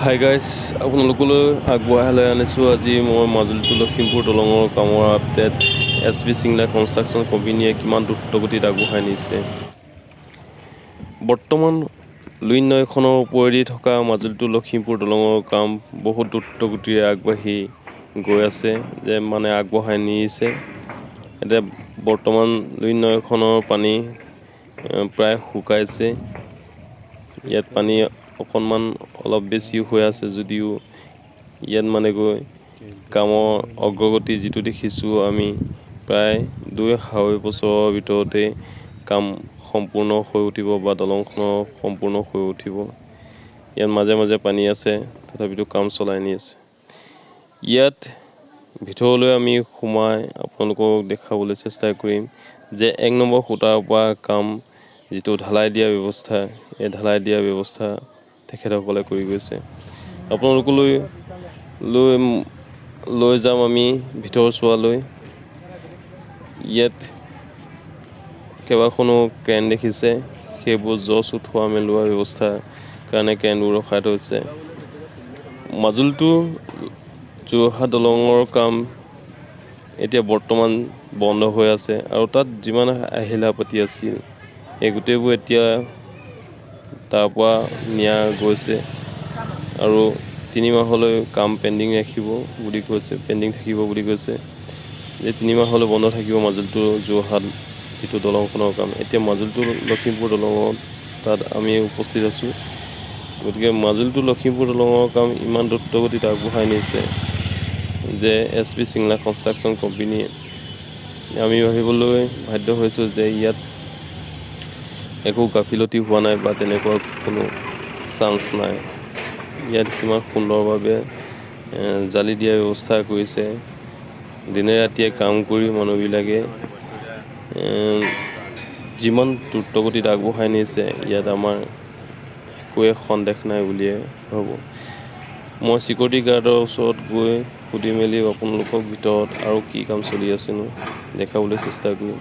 Hi guys, আপোনালোকলৈ আগবঢ়াই আনিছোঁ আজি মই মাজুলী টু লখিমপুৰ দলঙৰ কামৰ আপডেট। SP চিংলা কনষ্ট্ৰাকশ্যন কোম্পানীয়ে কিমান দ্ৰুতগতিত আগবঢ়াই নিছে। বৰ্তমান লুইন নৈখনৰ ওপৰেদি থকা মাজুলী টু লখিমপুৰ দলঙৰ কাম বহুত দ্ৰুতগতিৰে আগবাঢ়ি গৈ আছে, আগবঢ়াই নিছে। এতিয়া বৰ্তমান লুইন নৈখনৰ পানী প্ৰায় শুকাইছে। ইয়াত পানী অকণমান অলপ বেছি হৈ আছে যদিও ইয়াত গৈ কামৰ অগ্ৰগতি যিটো দেখিছোঁ আমি প্ৰায় 2.5 বছৰৰ ভিতৰতে কাম সম্পূৰ্ণ হৈ উঠিব বা দলংখনৰ সম্পূৰ্ণ হৈ উঠিব। ইয়াত মাজে মাজে পানী আছে, তথাপিতো কাম চলাই নি আছে। ইয়াত ভিতৰলৈ আমি সোমাই আপোনালোকক দেখাবলৈ চেষ্টা কৰিম যে 1 নম্বৰ খুঁটাৰ পৰা কাম যিটো ঢালাই দিয়া ব্যৱস্থা, এই ঢালাই দিয়া ব্যৱস্থা তেখেতসকলে কৰি গৈছে। আপোনালোকলৈ লৈ যাম আমি ভিতৰ চোৱালৈ। ইয়াত কেইবাখনো ক্ৰেন দেখিছে, সেইবোৰ জছ উঠোৱা মেলোৱা ব্যৱস্থাৰ কাৰণে ক্ৰেনবোৰ ৰখাই থৈছে। মাজুলী টু যোৰহাট দলঙৰ কাম এতিয়া বৰ্তমান বন্ধ হৈ আছে আৰু তাত যিমান আহিলা পাতি আছিল এই গোটেইবোৰ এতিয়া তাৰ পৰা নিয়া গৈছে আৰু 3 মাহলৈ কাম পেণ্ডিং থাকিব বুলি কৈছে। যে 3 মাহলৈ বন্ধ থাকিব মাজুলী টু যোৰহাট যিটো দলংখনৰ কাম। এতিয়া মাজুলী টু লখিমপুৰ দলঙত তাত আমি উপস্থিত আছোঁ। গতিকে মাজুলী টু লখিমপুৰ দলঙৰ কাম ইমান দ্ৰুতগতিত আগবঢ়াই নিছে যে SP চিংলা কনষ্ট্ৰাকশ্যন কোম্পানীয়ে। আমি ভাবিবলৈ বাধ্য হৈছোঁ যে ইয়াত একো গাফিলতি হোৱা নাই বা তেনেকুৱা কোনো চান্স নাই। ইয়াত কিমান সুন্দৰভাৱে জালি দিয়া ব্যৱস্থা কৰিছে। দিনে ৰাতিয়ে কাম কৰি মানুহবিলাকে যিমান দ্ৰুতগতিত আগবঢ়াই নিছে, ইয়াত আমাৰ একোৱে সন্দেহ নাই বুলিয়ে ভাবোঁ। মই চিকিউৰিটি গাৰ্ডৰ ওচৰত গৈ সুধি মেলি আপোনালোকক ভিতৰত আৰু কি কাম চলি আছেনো দেখাবলৈ চেষ্টা কৰিম।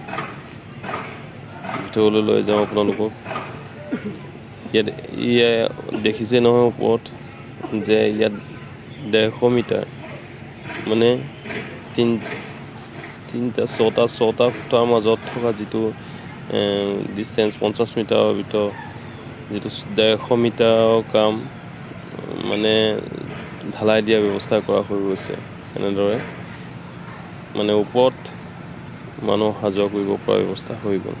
ভিতৰলৈ লৈ যাওঁ আপোনালোকক। ইয়াত দেখিছে নহয় ওপৰত যে ইয়াত 150 মিটাৰ ছটা খুঁটাৰ মাজত থকা যিটো ডিষ্টেঞ্চ 50 মিটাৰৰ ভিতৰত যিটো 150 মিটাৰৰ কাম ঢালাই দিয়া ব্যৱস্থা কৰা হৈ গৈছে। এনেদৰে ওপৰত মানুহ অহা যোৱা কৰিব পৰা ব্যৱস্থা হৈ গ'ল।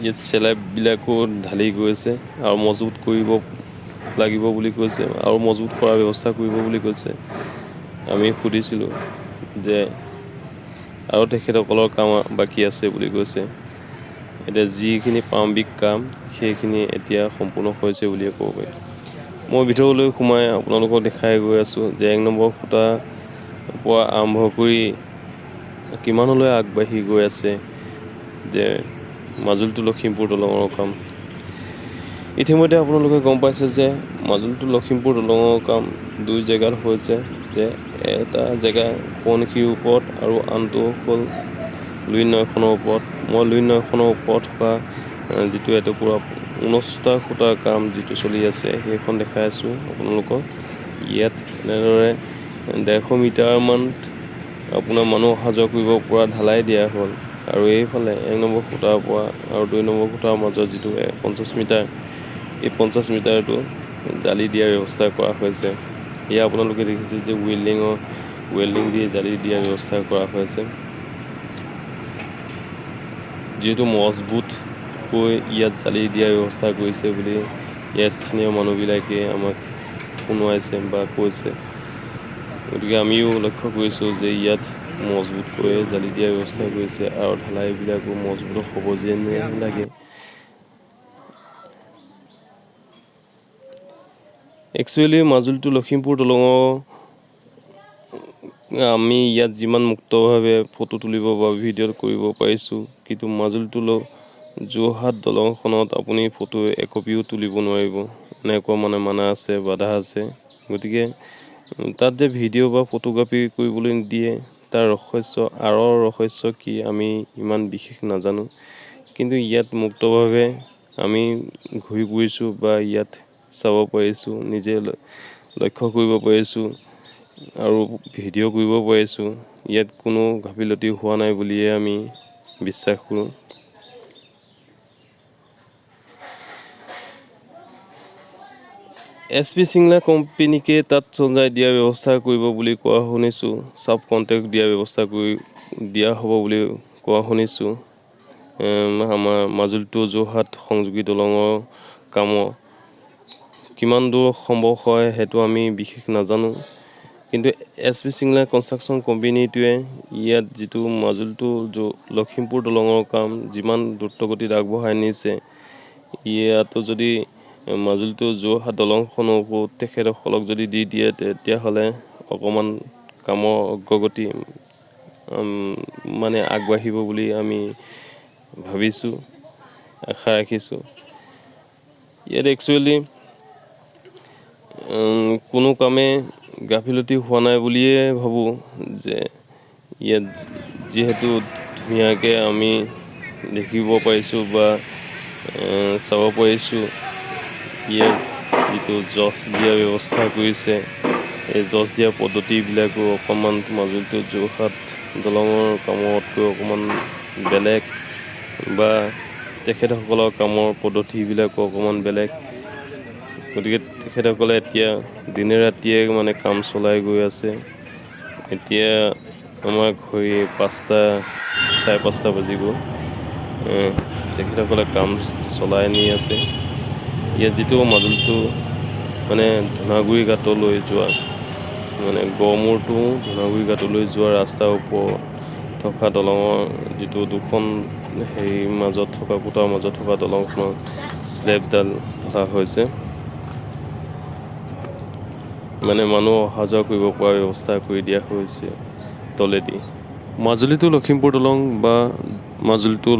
ইয়াত চেলাইবিলাকো ঢালি গৈছে আৰু মজবুত কৰিব লাগিব বুলি কৈছে আৰু মজবুত কৰাৰ ব্যৱস্থা কৰিব বুলি কৈছে। আমি সুধিছিলোঁ যে আৰু তেখেতসকলৰ কাম বাকী আছে বুলি কৈছে। এতিয়া যিখিনি প্ৰাৰম্ভিক কাম সেইখিনি এতিয়া সম্পূৰ্ণ হৈছে বুলিয়ে ক'ব পাৰি। মই ভিতৰলৈ সোমাই আপোনালোকক দেখাই গৈ আছোঁ যে 1 নম্বৰ খুঁটাৰ পৰা আৰম্ভ কৰি কিমানলৈ আগবাঢ়ি গৈ আছে যে মাজুলী টু লখিমপুৰ দলঙৰ কাম। ইতিমধ্যে আপোনালোকে গম পাইছে যে মাজুলী টু লখিমপুৰ দলঙৰ কাম 2 জেগাত হৈছে, যে এটা জেগা সোৱণশিৰিৰ ওপৰত আৰু আনটো হ'ল লুইন নৈখনৰ ওপৰত। মই লুইন নৈখনৰ ওপৰত থকা যিটো এটুকুৰা 19টা খুঁটাৰ কাম যিটো চলি আছে সেইখন দেখাই আছোঁ আপোনালোকক। ইয়াত এনেদৰে 150 মিটাৰমান আপোনাৰ মানুহ অহা যোৱা কৰিব পৰা ঢালাই দিয়া হ'ল আৰু এইফালে 1 নম্বৰ খুঁটাৰ পৰা আৰু 2 নম্বৰ খুঁটাৰ মাজত যিটো 50 মিটাৰ, এই 50 মিটাৰটো জালি দিয়াৰ ব্যৱস্থা কৰা হৈছে। এয়া আপোনালোকে দেখিছে যে ৱেল্ডিং দি জালি দিয়াৰ ব্যৱস্থা কৰা হৈছে। যিহেতু মজবুতকৈ ইয়াত জালি দিয়াৰ ব্যৱস্থা কৰিছে বুলি ইয়াৰ স্থানীয় মানুহবিলাকে আমাক শুনোৱাইছে বা কৈছে। গতিকে আমিও লক্ষ্য কৰিছোঁ যে ইয়াত মজবুতকৈ জালি দিয়াৰ ব্যৱস্থা কৰিছে আৰু ঢালাইবিলাকো মজবুত হ'ব যেন লাগে। একচুৱেলি মাজুলী টু লখিমপুৰ দলঙৰ আমি ইয়াত যিমান মুক্তভাৱে ফটো তুলিব বা ভিডিঅ' কৰিব পাৰিছোঁ, কিন্তু মাজুলী টু যোৰহাট দলংখনত আপুনি ফটো একপিও তুলিব নোৱাৰিব। এনেকুৱা মানা আছে, বাধা আছে। গতিকে তাত যে ভিডিঅ' বা ফটোগ্ৰাফী কৰিবলৈ নিদিয়ে তাৰ আঁৰৰ ৰহস্য কি আমি ইমান বিশেষ নাজানো। কিন্তু ইয়াত মুক্তভাৱে আমি ঘূৰি ফুৰিছোঁ বা ইয়াত চাব পাৰিছোঁ, নিজে লক্ষ্য কৰিব পাৰিছোঁ আৰু ভিডিঅ' কৰিব পাৰিছোঁ। ইয়াত কোনো গাফিলতি হোৱা নাই বুলিয়ে আমি বিশ্বাস কৰোঁ। SP চিংলা কোম্পানীকে তাত চঞ্জাই দিয়াৰ ব্যৱস্থা কৰিব বুলি কোৱা শুনিছোঁ। চাব কণ্টেক্ট দিয়াৰ ব্যৱস্থা দিয়া হ'ব বুলি কোৱা শুনিছোঁ। আমাৰ মাজুলী টু যোৰহাট সংযোগী দলঙৰ কামৰ কিমান দূৰ সম্ভৱ হয় সেইটো আমি বিশেষ নাজানো। কিন্তু SP চিংলা কনষ্ট্ৰাকশ্যন কোম্পানীটোৱে ইয়াত যিটো মাজুলী টু লখিমপুৰ দলঙৰ কাম যিমান দ্ৰুতগতিত আগবঢ়াই নিছে, ইয়াতো যদি মাজুলী টু যোৰহাট দলংখনকো তেখেতসকলক যদি দি দিয়ে, তেতিয়াহ'লে অকণমান কামৰ অগ্ৰগতি মানে আগবাঢ়িব বুলি আমি ভাবিছোঁ, আশা ৰাখিছোঁ। ইয়াত একচুৱেলি কোনো কামে গাফিলতি হোৱা নাই বুলিয়ে ভাবোঁ, যে ইয়াত যিহেতু ধুনীয়াকৈ আমি দেখিব পাৰিছোঁ বা চাব পাৰিছোঁ, ইয়াত যিটো জছ দিয়া ব্যৱস্থা কৰিছে, এই জছ দিয়া পদ্ধতিবিলাকো অকণমান মাজুলী টু যোৰহাট দলঙৰ কামতকৈ অকণমান বেলেগ বা তেখেতসকলৰ কামৰ পদ্ধতিবিলাকো অকণমান বেলেগ। গতিকে তেখেতসকলে এতিয়া দিনে ৰাতিয়ে মানে কাম চলাই গৈ আছে। এতিয়া আমাৰ ঘড়ী 5টা, চাৰে 5টা বাজিব। তেখেতসকলে কাম চলাই নি আছে। ইয়াত যিটো মাজুলী টু মানে ধূনাগুৰি ঘাটলৈ যোৱা, মানে গড়মূৰ টু ধূনাগুৰি ঘাটলৈ যোৱা ৰাস্তাৰ ওপৰত থকা দলঙৰ যিটো দুখন মাজত থকা খুঁটাৰ মাজত থকা দলংখনৰ শ্লেবডাল ঢলা হৈছে, মানে মানুহ অহা যোৱা কৰিব পৰা ব্যৱস্থা কৰি দিয়া হৈছে তলেদি। মাজুলী টু লখিমপুৰ দলং বা মাজুলী টু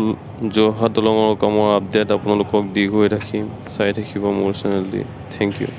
যোৰহাট দলঙৰ কামৰ আপডেট আপোনালোকক দি গৈ থাকিম। চাই থাকিব মোৰ চেনেলটি। Thank U.